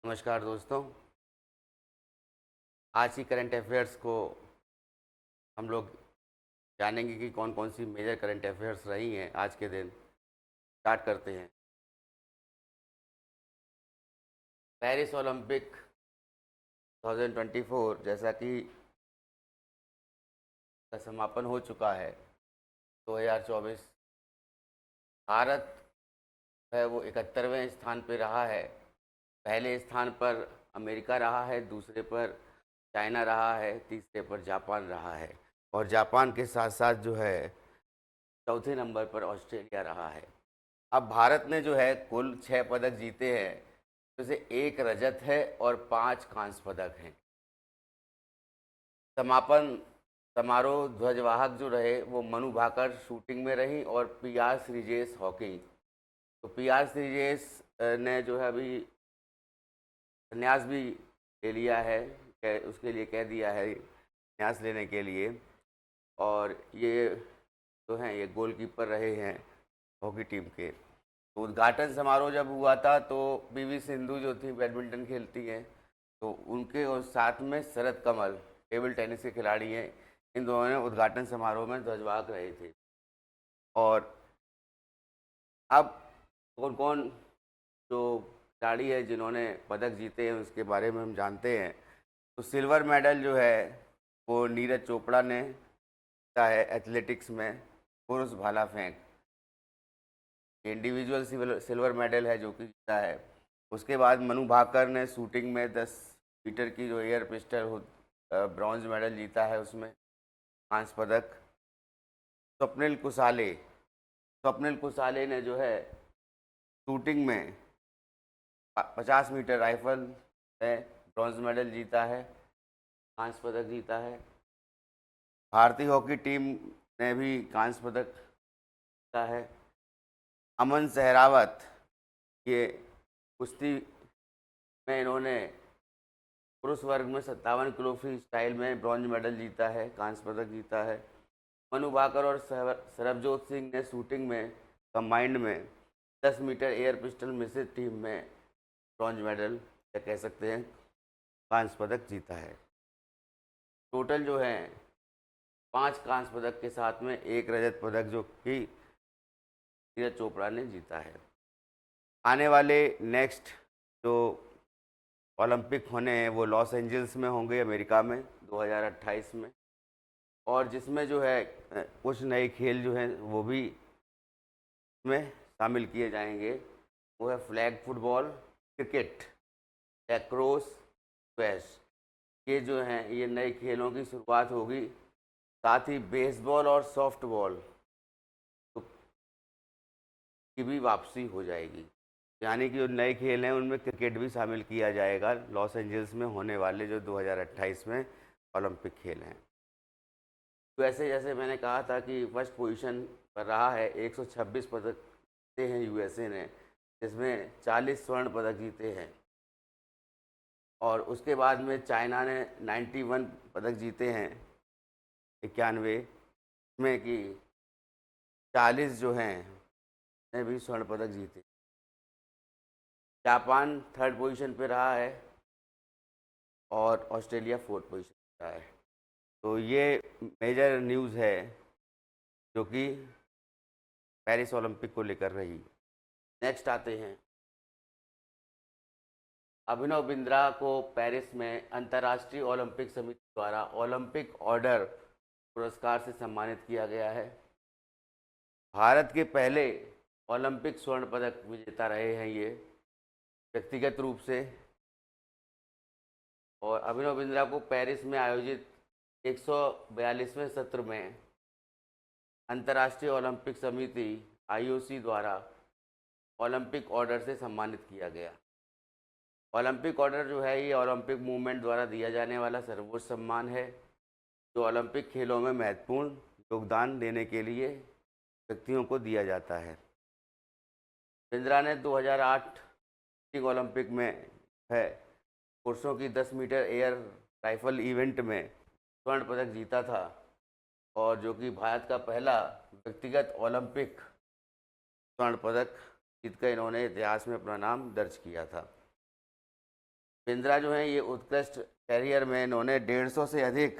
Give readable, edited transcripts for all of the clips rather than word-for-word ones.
नमस्कार दोस्तों। आज की करंट अफेयर्स को हम लोग जानेंगे कि कौन कौन सी मेजर करंट अफेयर्स रही हैं आज के दिन। स्टार्ट करते हैं। पेरिस ओलंपिक 2024 जैसा कि का समापन हो चुका है 2024। भारत है वो 71वें स्थान पे रहा है। पहले स्थान पर अमेरिका रहा है, दूसरे पर चाइना रहा है, तीसरे पर जापान रहा है और जापान के साथ साथ जो है चौथे नंबर पर ऑस्ट्रेलिया रहा है। अब भारत ने जो है कुल 6 पदक जीते हैं, जैसे एक रजत है और 5 कांस्य पदक हैं। समापन समारोह ध्वजवाहक जो रहे वो मनु भाकर शूटिंग में रही और पी आर श्रीजेश हॉकी। तो पी आर श्रीजेश ने जो है अभी संन्यास भी ले लिया है, उसके लिए कह दिया है संन्यास लेने के लिए। और ये जो हैं ये गोलकीपर रहे हैं हॉकी टीम के। तो उद्घाटन समारोह जब हुआ था तो पी.वी. सिंधु जो थी बैडमिंटन खेलती हैं, तो उनके और साथ में शरद कमल टेबल टेनिस के खिलाड़ी हैं, इन दोनों ने उद्घाटन समारोह में ध्वजवाहक रहे थे। और अब कौन कौन जो खिलाड़ी है जिन्होंने पदक जीते हैं उसके बारे में हम जानते हैं। तो सिल्वर मेडल जो है वो नीरज चोपड़ा ने जीता है एथलेटिक्स में, पुरुष भाला फेंक। इंडिविजुअल सिल्वर मेडल है जो कि जीता है। उसके बाद मनु भाकर ने शूटिंग में 10 मीटर की जो एयर पिस्टल हो ब्रॉन्ज मेडल जीता है, उसमें कांस्य पदक। स्वप्निल कुसाले स्वप्निल कुसाले ने जो है शूटिंग में 50 मीटर राइफल में ब्रॉन्ज मेडल जीता है, कांस्य पदक जीता है। भारतीय हॉकी टीम ने भी कांस्य पदक जीता है। अमन सहरावत ये कुश्ती में इन्होंने पुरुष वर्ग में 57 किलो फ्री स्टाइल में ब्रॉन्ज मेडल जीता है, कांस्य पदक जीता है। मनु भाकर और सरबजोत सिंह ने शूटिंग में कंबाइंड में 10 मीटर एयर पिस्टल मिश्रित टीम में ब्रॉन्ज मेडल या कह सकते हैं कांस्य पदक जीता है। टोटल जो है 5 कांस्य पदक के साथ में एक रजत पदक जो कि नीरज चोपड़ा ने जीता है। आने वाले नेक्स्ट जो ओलंपिक होने हैं वो लॉस एंजल्स में होंगे, अमेरिका में 2028 में। और जिसमें जो है कुछ नए खेल जो हैं वो भी इसमें शामिल किए जाएंगे। वो है flag football, cricket, lacrosse, squash. ये जो हैं ये नए खेलों की शुरुआत होगी। साथ ही बेसबॉल और सॉफ्टबॉल की भी वापसी हो जाएगी। यानी कि जो नए खेल हैं उनमें क्रिकेट भी शामिल किया जाएगा लॉस एंजल्स में होने वाले जो 2028 में ओलंपिक खेल हैं। तो ऐसे जैसे मैंने कहा था कि फर्स्ट पोजीशन पर रहा है, 126 पदक जीते हैं यूएसए ने, जिसमें 40 स्वर्ण पदक जीते हैं। और उसके बाद में चाइना ने 91 पदक जीते हैं, 91 में कि 40 जो हैं ने भी स्वर्ण पदक जीते। जापान थर्ड पोजीशन पे रहा है और ऑस्ट्रेलिया फोर्थ पोजीशन पे रहा है। तो ये मेजर न्यूज़ है जो कि पेरिस ओलंपिक को लेकर रही। नेक्स्ट आते हैं। अभिनव बिंद्रा को पेरिस में अंतर्राष्ट्रीय ओलंपिक समिति द्वारा ओलंपिक ऑर्डर पुरस्कार से सम्मानित किया गया है। भारत के पहले ओलंपिक स्वर्ण पदक विजेता रहे हैं ये व्यक्तिगत रूप से। और अभिनव बिंद्रा को पेरिस में आयोजित 142वें सत्र में अंतर्राष्ट्रीय ओलंपिक समिति आईओसी द्वारा ओलंपिक ऑर्डर से सम्मानित किया गया। ओलंपिक ऑर्डर जो है ये ओलंपिक मूवमेंट द्वारा दिया जाने वाला सर्वोच्च सम्मान है जो ओलंपिक खेलों में महत्वपूर्ण योगदान देने के लिए व्यक्तियों को दिया जाता है। बिंद्रा ने 2008 ओलंपिक में है पुरुषों की 10 मीटर एयर राइफल इवेंट में स्वर्ण पदक जीता था और जो कि भारत का पहला व्यक्तिगत ओलंपिक स्वर्ण पदक जीतकर इन्होंने इतिहास में अपना नाम दर्ज किया था। बिंद्रा जो है ये उत्कृष्ट कैरियर में इन्होंने 150 से अधिक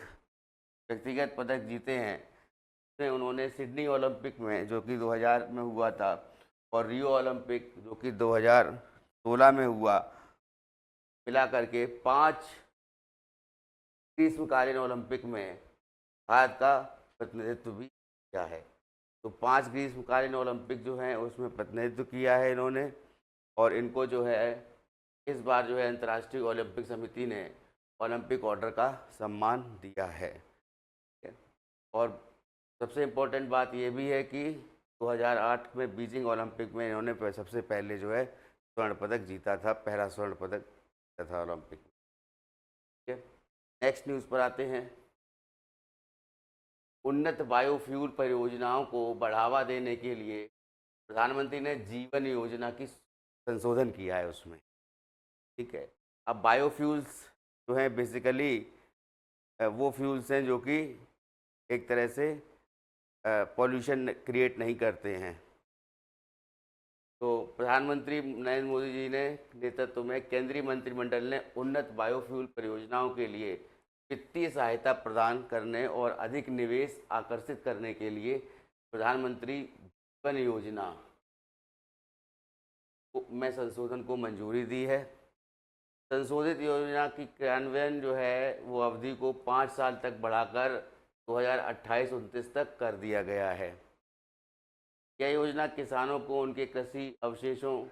व्यक्तिगत पदक जीते हैं। इसमें उन्होंने सिडनी ओलंपिक में जो कि 2000 में हुआ था और रियो ओलंपिक जो कि 2016 में हुआ, मिला करके 5 ग्रीष्मकालीन ओलंपिक में भारत का प्रतिनिधित्व भी किया है। तो 5 ग्रीष्मकालीन ओलंपिक जो हैं उसमें प्रतिनिधित्व किया है इन्होंने, और इनको जो है इस बार जो है अंतर्राष्ट्रीय ओलंपिक समिति ने ओलंपिक ऑर्डर का सम्मान दिया है। और सबसे इम्पोर्टेंट बात यह भी है कि 2008 में बीजिंग ओलंपिक में इन्होंने सबसे पहले जो है स्वर्ण पदक जीता था, पहला स्वर्ण पदक जीता था ओलंपिक में। ठीक है, नेक्स्ट न्यूज़ पर आते हैं। उन्नत बायोफ्यूल परियोजनाओं को बढ़ावा देने के लिए प्रधानमंत्री ने जीवन योजना की संशोधन किया है उसमें। ठीक है, अब बायोफ्यूल्स जो हैं बेसिकली वो फ्यूल्स हैं जो कि एक तरह से पॉल्यूशन क्रिएट नहीं करते हैं। तो प्रधानमंत्री नरेंद्र मोदी जी ने नेतृत्व में केंद्रीय मंत्रिमंडल ने उन्नत बायोफ्यूल परियोजनाओं के लिए वित्तीय सहायता प्रदान करने और अधिक निवेश आकर्षित करने के लिए प्रधानमंत्री जीवन योजना में संशोधन को मंजूरी दी है। संशोधित योजना की क्रियान्वयन जो है वो अवधि को 5 साल तक बढ़ाकर 2028-29 तक कर दिया गया है। यह योजना किसानों को उनके कृषि अवशेषों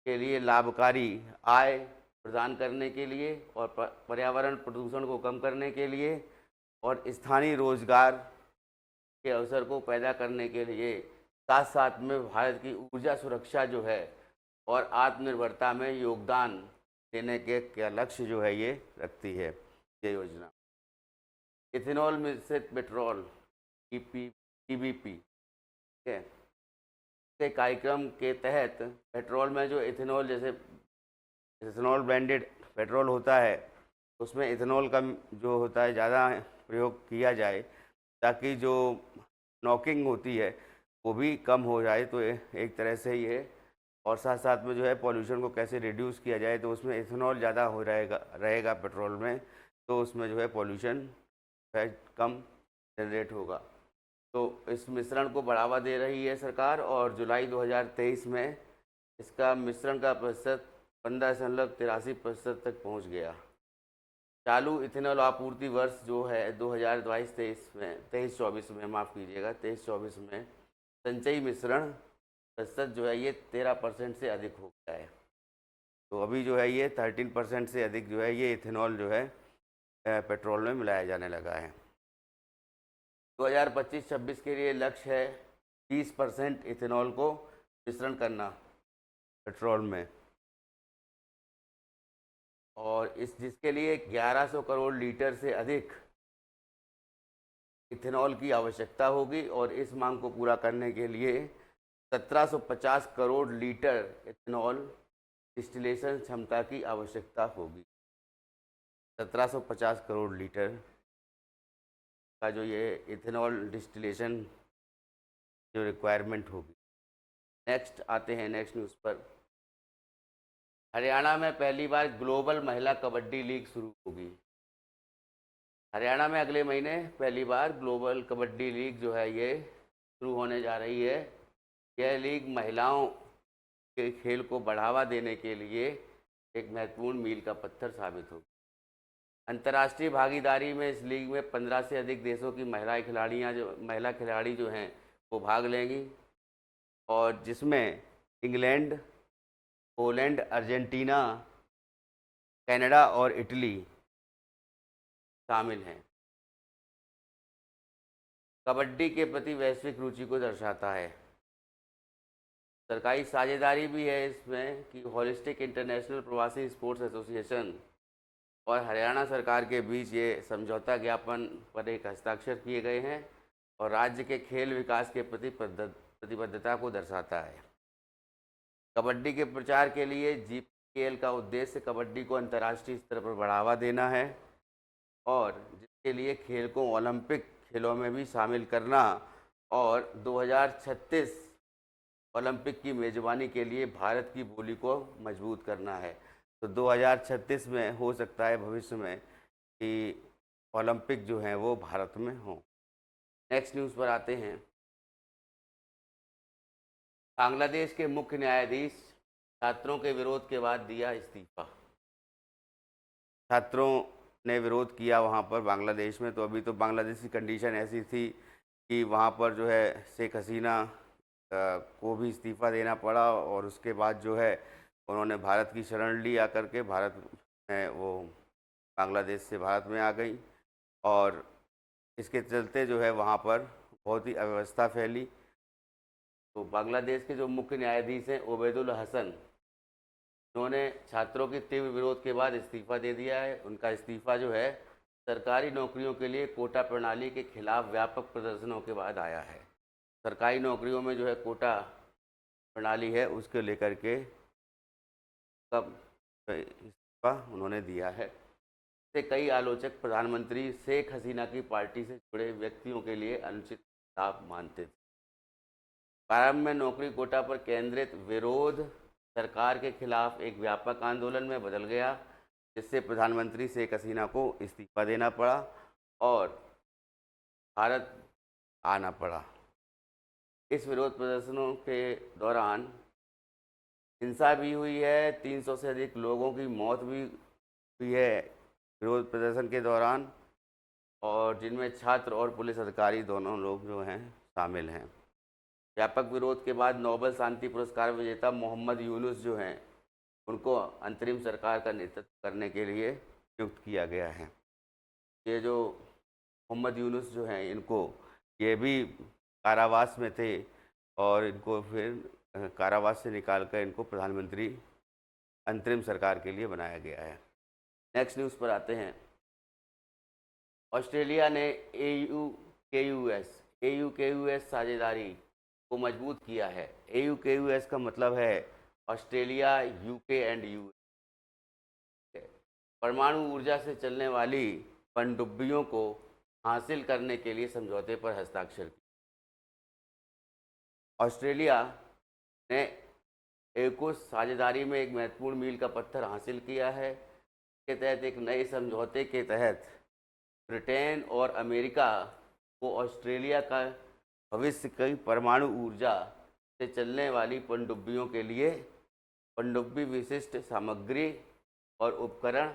के लिए लाभकारी आय प्रदान करने के लिए और पर्यावरण प्रदूषण को कम करने के लिए और स्थानीय रोजगार के अवसर को पैदा करने के लिए, साथ साथ में भारत की ऊर्जा सुरक्षा जो है और आत्मनिर्भरता में योगदान देने के क्या लक्ष्य जो है ये रखती है ये योजना। इथेनॉल मिश्रित पेट्रोल EBP के कार्यक्रम के तहत पेट्रोल में जो इथेनॉल, जैसे इथेनॉल ब्लेंडेड पेट्रोल होता है उसमें इथेनॉल का जो होता है ज़्यादा प्रयोग किया जाए ताकि जो नॉकिंग होती है वो भी कम हो जाए। तो एक तरह से ये, और साथ साथ में जो है पॉल्यूशन को कैसे रिड्यूस किया जाए, तो उसमें इथेनॉल ज़्यादा हो रहेगा पेट्रोल में, तो उसमें जो है पॉल्यूशन कम जनरेट होगा। तो इस मिश्रण को बढ़ावा दे रही है सरकार और जुलाई 2023 में इसका मिश्रण का प्रतिशत 15.83% तक पहुंच गया। चालू इथेनॉल आपूर्ति वर्ष जो है 2022-23 में माफ़ कीजिएगा 23-24 में संचयी मिश्रण प्रतिशत जो है ये 13% से अधिक हो गया है। तो अभी जो है ये 13% से अधिक जो है ये इथेनॉल जो है पेट्रोल में मिलाया जाने लगा है। 2025-26 के लिए लक्ष्य है 20% इथेनॉल को मिश्रण करना पेट्रोल में, और जिसके लिए 1100 करोड़ लीटर से अधिक इथेनॉल की आवश्यकता होगी, और इस मांग को पूरा करने के लिए 1750 करोड़ लीटर इथेनॉल डिस्टिलेशन क्षमता की आवश्यकता होगी। 1750 करोड़ लीटर का जो ये इथेनॉल डिस्टिलेशन जो रिक्वायरमेंट होगी। नेक्स्ट आते हैं नेक्स्ट न्यूज़ पर। हरियाणा में पहली बार ग्लोबल महिला कबड्डी लीग शुरू होगी। हरियाणा में अगले महीने पहली बार ग्लोबल कबड्डी लीग जो है ये शुरू होने जा रही है। यह लीग महिलाओं के खेल को बढ़ावा देने के लिए एक महत्वपूर्ण मील का पत्थर साबित होगी। अंतर्राष्ट्रीय भागीदारी में इस लीग में 15 से अधिक देशों की महिला खिलाड़ी जो हैं वो भाग लेंगी, और जिसमें इंग्लैंड, पोलैंड, अर्जेंटीना, कनाडा और इटली शामिल हैं। कबड्डी के प्रति वैश्विक रुचि को दर्शाता है। सरकारी साझेदारी भी है इसमें कि होलिस्टिक इंटरनेशनल प्रवासी स्पोर्ट्स एसोसिएशन और हरियाणा सरकार के बीच ये समझौता ज्ञापन पर एक हस्ताक्षर किए गए हैं, और राज्य के खेल विकास के प्रति प्रतिबद्धता को दर्शाता है। कबड्डी के प्रचार के लिए GPKL का उद्देश्य कबड्डी को अंतर्राष्ट्रीय स्तर पर बढ़ावा देना है, और जिसके लिए खेल को ओलंपिक खेलों में भी शामिल करना और 2036 ओलंपिक की मेज़बानी के लिए भारत की बोली को मजबूत करना है। तो 2036 में हो सकता है भविष्य में कि ओलंपिक जो हैं वो भारत में हों। नेक्स्ट न्यूज़ पर आते हैं। बांग्लादेश के मुख्य न्यायाधीश छात्रों के विरोध के बाद दिया इस्तीफा। छात्रों ने विरोध किया वहाँ पर बांग्लादेश में, तो अभी तो बांग्लादेश की कंडीशन ऐसी थी कि वहाँ पर जो है शेख हसीना को भी इस्तीफ़ा देना पड़ा, और उसके बाद जो है उन्होंने भारत की शरण ली आकर के, भारत में वो बांग्लादेश से भारत में आ गई, और इसके चलते जो है वहाँ पर बहुत ही अव्यवस्था फैली। तो बांग्लादेश के जो मुख्य न्यायाधीश हैं ओबैदुल हसन, उन्होंने छात्रों के तीव्र विरोध के बाद इस्तीफ़ा दे दिया है। उनका इस्तीफ़ा जो है सरकारी नौकरियों के लिए कोटा प्रणाली के खिलाफ व्यापक प्रदर्शनों के बाद आया है। सरकारी नौकरियों में जो है कोटा प्रणाली है उसके लेकर के कब इस्तीफा उन्होंने दिया है। इससे कई आलोचक प्रधानमंत्री शेख हसीना की पार्टी से जुड़े व्यक्तियों के लिए अनुचित लाभ मानते थे। प्रारंभ में नौकरी कोटा पर केंद्रित विरोध सरकार के खिलाफ एक व्यापक आंदोलन में बदल गया, जिससे प्रधानमंत्री शेख हसीना को इस्तीफा देना पड़ा और भारत आना पड़ा। इस विरोध प्रदर्शनों के दौरान हिंसा भी हुई है, 300 से अधिक लोगों की मौत भी हुई है विरोध प्रदर्शन के दौरान, और जिनमें छात्र और पुलिस अधिकारी दोनों लोग जो हैं शामिल हैं। व्यापक विरोध के बाद नोबेल शांति पुरस्कार विजेता मोहम्मद यूनुस जो हैं उनको अंतरिम सरकार का नेतृत्व करने के लिए नियुक्त किया गया है। ये जो मोहम्मद यूनुस जो हैं इनको ये भी कारावास में थे, और इनको फिर कारावास से निकाल कर इनको प्रधानमंत्री अंतरिम सरकार के लिए बनाया गया है। नेक्स्ट न्यूज़ पर आते हैं। ऑस्ट्रेलिया ने AU-KUS साझेदारी को मजबूत किया है। AU-KUS का मतलब है ऑस्ट्रेलिया, UK एंड US। परमाणु ऊर्जा से चलने वाली पनडुब्बियों को हासिल करने के लिए समझौते पर हस्ताक्षर किया। ऑस्ट्रेलिया ने AUKUS साझेदारी में एक महत्वपूर्ण मील का पत्थर हासिल किया है। के तहत एक नए समझौते के तहत ब्रिटेन और अमेरिका को ऑस्ट्रेलिया का भविष्य की परमाणु ऊर्जा से चलने वाली पनडुब्बियों के लिए पनडुब्बी विशिष्ट सामग्री और उपकरण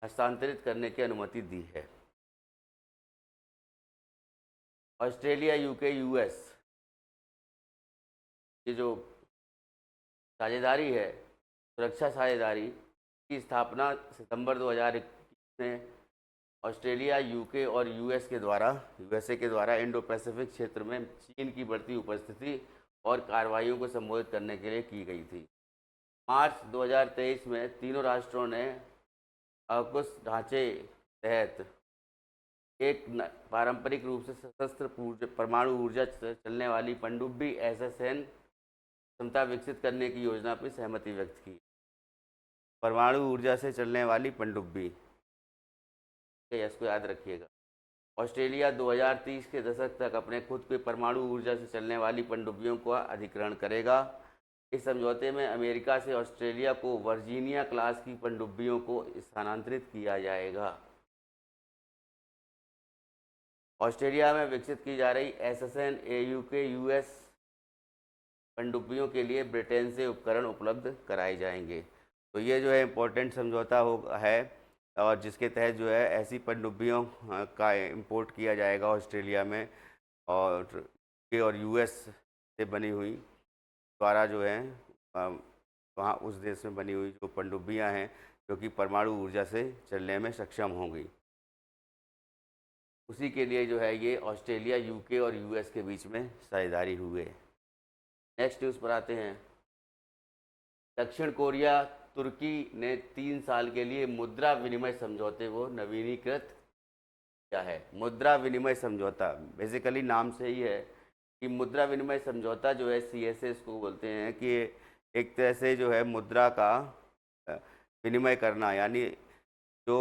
हस्तांतरित करने की अनुमति दी है। ऑस्ट्रेलिया, UK, US ये जो साझेदारी है, सुरक्षा साझेदारी की स्थापना सितंबर 2021 में ऑस्ट्रेलिया, UK और USA के द्वारा इंडो पैसिफिक क्षेत्र में चीन की बढ़ती उपस्थिति और कार्रवाइयों को संबोधित करने के लिए की गई थी। मार्च 2023 में तीनों राष्ट्रों ने AUKUS ढांचे तहत एक पारंपरिक रूप से सशस्त्र परमाणु ऊर्जा से चलने वाली पनडुब्बी SSN क्षमता विकसित करने की योजना पर सहमति व्यक्त की। परमाणु ऊर्जा से चलने वाली पनडुब्बी, इसको याद रखिएगा। ऑस्ट्रेलिया 2030 के दशक तक अपने खुद के परमाणु ऊर्जा से चलने वाली पनडुब्बियों का अधिग्रहण करेगा। इस समझौते में अमेरिका से ऑस्ट्रेलिया को वर्जीनिया क्लास की पनडुब्बियों को स्थानांतरित किया जाएगा। ऑस्ट्रेलिया में विकसित की जा रही SSN AUKUS पनडुब्बियों के लिए ब्रिटेन से उपकरण उपलब्ध कराए जाएंगे। तो ये जो है इम्पोर्टेंट समझौता है, और जिसके तहत जो है ऐसी पनडुब्बियों का इंपोर्ट किया जाएगा ऑस्ट्रेलिया में, और US से बनी हुई द्वारा जो है वहाँ उस देश में बनी हुई जो पनडुब्बियाँ हैं जो कि परमाणु ऊर्जा से चलने में सक्षम होंगी, उसी के लिए जो है ये ऑस्ट्रेलिया, UK और US के बीच में साझेदारी हुई है। नेक्स्ट न्यूज़ पर आते हैं। दक्षिण कोरिया तुर्की ने 3 साल के लिए मुद्रा विनिमय समझौते को नवीनीकृत किया है। मुद्रा विनिमय समझौता बेसिकली नाम से ही है कि मुद्रा विनिमय समझौता जो है CSA इसको बोलते हैं, कि एक तरह से जो है मुद्रा का विनिमय करना, यानी जो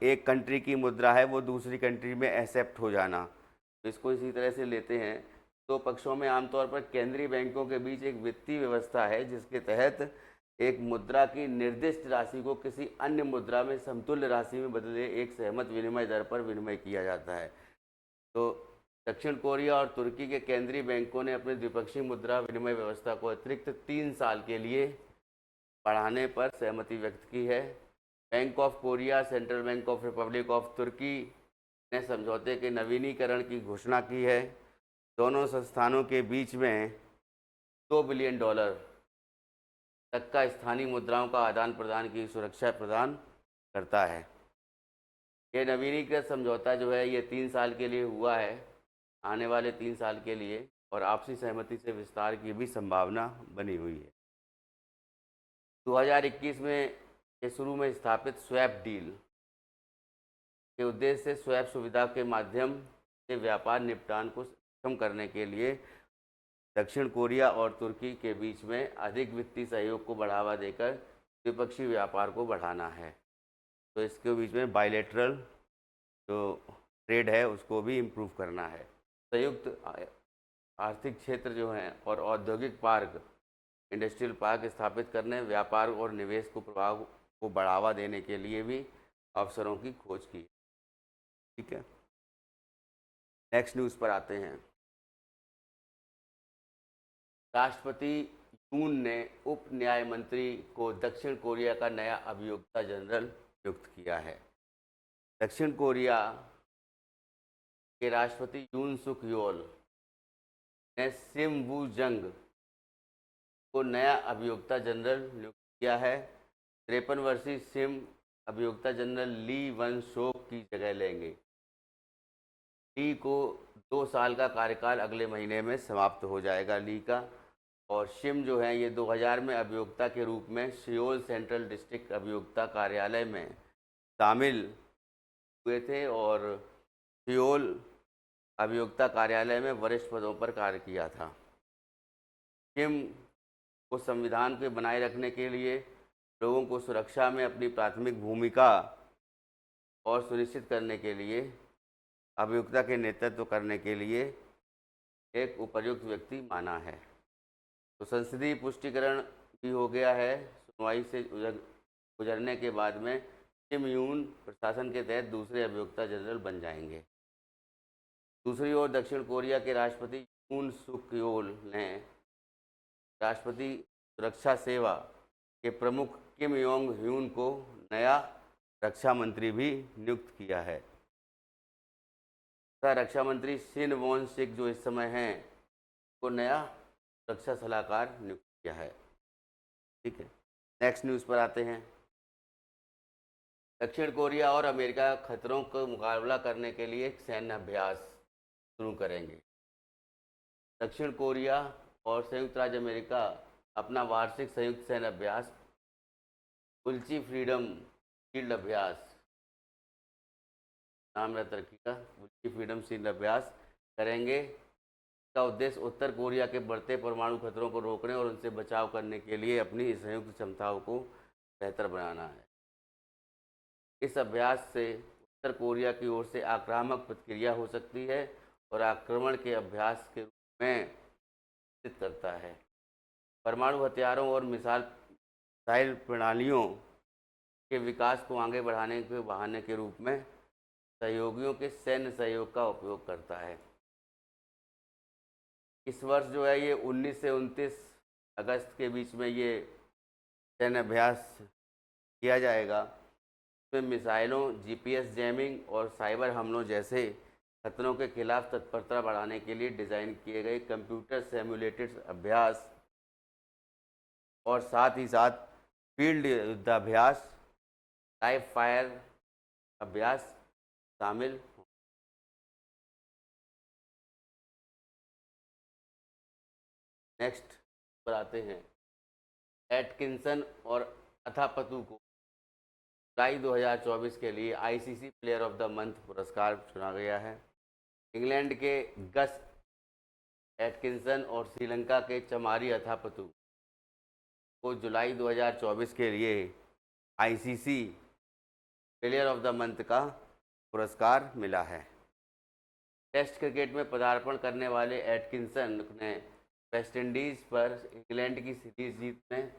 एक कंट्री की मुद्रा है वो दूसरी कंट्री में एक्सेप्ट हो जाना। तो इसको इसी तरह से लेते हैं। दो पक्षों में आमतौर पर केंद्रीय बैंकों के बीच एक वित्तीय व्यवस्था है जिसके तहत एक मुद्रा की निर्दिष्ट राशि को किसी अन्य मुद्रा में समतुल्य राशि में बदले एक सहमत विनिमय दर पर विनिमय किया जाता है। तो दक्षिण कोरिया और तुर्की के केंद्रीय बैंकों ने अपनी द्विपक्षीय मुद्रा विनिमय व्यवस्था को अतिरिक्त 3 साल के लिए बढ़ाने पर सहमति व्यक्त की है। Bank of Korea, central bank of republic of Turkey ने समझौते के नवीनीकरण की घोषणा की है। दोनों संस्थानों के बीच में $2 बिलियन तक का स्थानीय मुद्राओं का आदान प्रदान की सुरक्षा प्रदान करता है। ये नवीनीकृत समझौता जो है ये 3 साल के लिए हुआ है, आने वाले 3 साल के लिए, और आपसी सहमति से विस्तार की भी संभावना बनी हुई है। 2021 में ये शुरू में स्थापित स्वैप डील के उद्देश्य से स्वैप सुविधा के माध्यम से व्यापार निपटान को सक्षम करने के लिए दक्षिण कोरिया और तुर्की के बीच में अधिक वित्तीय सहयोग को बढ़ावा देकर द्विपक्षीय व्यापार को बढ़ाना है। तो इसके बीच में बायलैटरल जो ट्रेड है उसको भी इम्प्रूव करना है। संयुक्त आर्थिक क्षेत्र जो हैं और औद्योगिक पार्क, इंडस्ट्रियल पार्क स्थापित करने, व्यापार और निवेश को प्रभाव को बढ़ावा देने के लिए भी अवसरों की खोज की। ठीक है, नेक्स्ट न्यूज़ पर आते हैं। राष्ट्रपति यून ने उप न्याय मंत्री को दक्षिण कोरिया का नया अभियोक्ता जनरल नियुक्त किया है। दक्षिण कोरिया के राष्ट्रपति यून सुक योल ने सिम वू जंग को नया अभियोक्ता जनरल नियुक्त किया है। 53 वर्षीय सिम अभियोक्ता जनरल ली वन शोक की जगह लेंगे। ली को 2 साल का कार्यकाल अगले महीने में समाप्त हो जाएगा ली का। और शिम जो है ये 2000 में अभियोक्ता के रूप में सियोल सेंट्रल डिस्ट्रिक्ट अभियोक्ता कार्यालय में शामिल हुए थे और सियोल अभियोक्ता कार्यालय में वरिष्ठ पदों पर कार्य किया था। शिम को संविधान के बनाए रखने के लिए, लोगों को सुरक्षा में अपनी प्राथमिक भूमिका और सुनिश्चित करने के लिए, अभियोक्ता के नेतृत्व करने के लिए एक उपयुक्त व्यक्ति माना है। तो संसदीय पुष्टिकरण भी हो गया है। सुनवाई से गुजरने के बाद में किम यून प्रशासन के तहत दूसरे अभियोक्ता जनरल बन जाएंगे। दूसरी ओर दक्षिण कोरिया के राष्ट्रपति यून सुक योल ने राष्ट्रपति सुरक्षा सेवा के प्रमुख किम योंग ह्यून को नया रक्षा मंत्री भी नियुक्त किया है। रक्षा मंत्री शिन वॉन सिक जो इस समय हैं को नया रक्षा सलाहकार नियुक्त किया है। ठीक है, नेक्स्ट न्यूज़ पर आते हैं। दक्षिण कोरिया और अमेरिका खतरों का मुकाबला करने के लिए एक सैन्य अभ्यास शुरू करेंगे। दक्षिण कोरिया और संयुक्त राज्य अमेरिका अपना वार्षिक संयुक्त सैन्य अभ्यास उल्ची फ्रीडम शील्ड अभ्यास नाम है तरक्की का, उल्ची फ्रीडम शील्ड अभ्यास करेंगे। इसका उद्देश्य उत्तर कोरिया के बढ़ते परमाणु खतरों को रोकने और उनसे बचाव करने के लिए अपनी संयुक्त क्षमताओं को बेहतर बनाना है। इस अभ्यास से उत्तर कोरिया की ओर से आक्रामक प्रतिक्रिया हो सकती है और आक्रमण के अभ्यास के रूप में स्थित करता है। परमाणु हथियारों और मिसाइल प्रणालियों के विकास को आगे बढ़ाने के बहाने के रूप में सहयोगियों के सैन्य सहयोग का उपयोग करता है। इस वर्ष जो है ये 19 से 29 अगस्त के बीच में ये सैन्य अभ्यास किया जाएगा। इसमें मिसाइलों, जीपीएस जैमिंग और साइबर हमलों जैसे खतरों के खिलाफ तत्परता बढ़ाने के लिए डिज़ाइन किए गए कंप्यूटर सिमुलेटेड अभ्यास और साथ ही साथ फील्ड युद्धाभ्यास, लाइव फायर अभ्यास शामिल हों। नेक्स्ट पर आते हैं। एटकिंसन और अथापतु को जुलाई 2024 के लिए ICC player of the month पुरस्कार चुना गया है। इंग्लैंड के गस एटकिंसन और श्रीलंका के चमारी अथापतु को जुलाई 2024 के लिए ICC player of the month का पुरस्कार मिला है। टेस्ट क्रिकेट में पदार्पण करने वाले एटकिंसन ने वेस्टइंडीज़ पर इंग्लैंड की सीरीज जीत में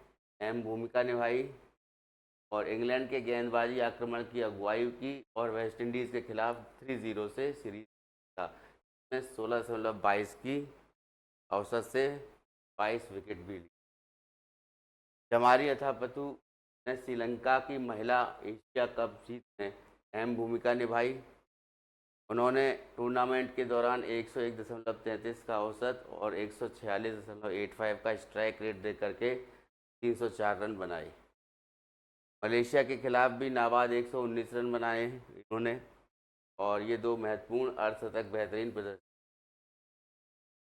अहम भूमिका निभाई और इंग्लैंड के गेंदबाजी आक्रमण की अगुवाई की और वेस्ट इंडीज़ के खिलाफ 3-0 से सीरीज था। इसमें 16.22 की औसत से 22 विकेट भी ली। चमारी अथापत्तु ने श्रीलंका की महिला एशिया कप जीत में अहम भूमिका निभाई। उन्होंने टूर्नामेंट के दौरान 101.33 का औसत और 146.85 का स्ट्राइक रेट दे करके 304 रन बनाए। मलेशिया के खिलाफ भी नाबाद 119 रन बनाए इन्होंने और ये दो महत्वपूर्ण अर्धशतक बेहतरीन प्रदर्शन।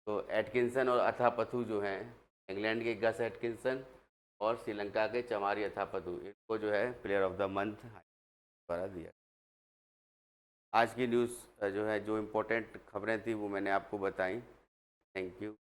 तो एटकिंसन और अथापथु जो हैं, इंग्लैंड के गस एटकिंसन और श्रीलंका के चमारी अथापथु, इनको जो है प्लेयर ऑफ द मंथ द्वारा दिया। आज की न्यूज़ जो है, जो इम्पोर्टेंट खबरें थी वो मैंने आपको बताई। Thank you.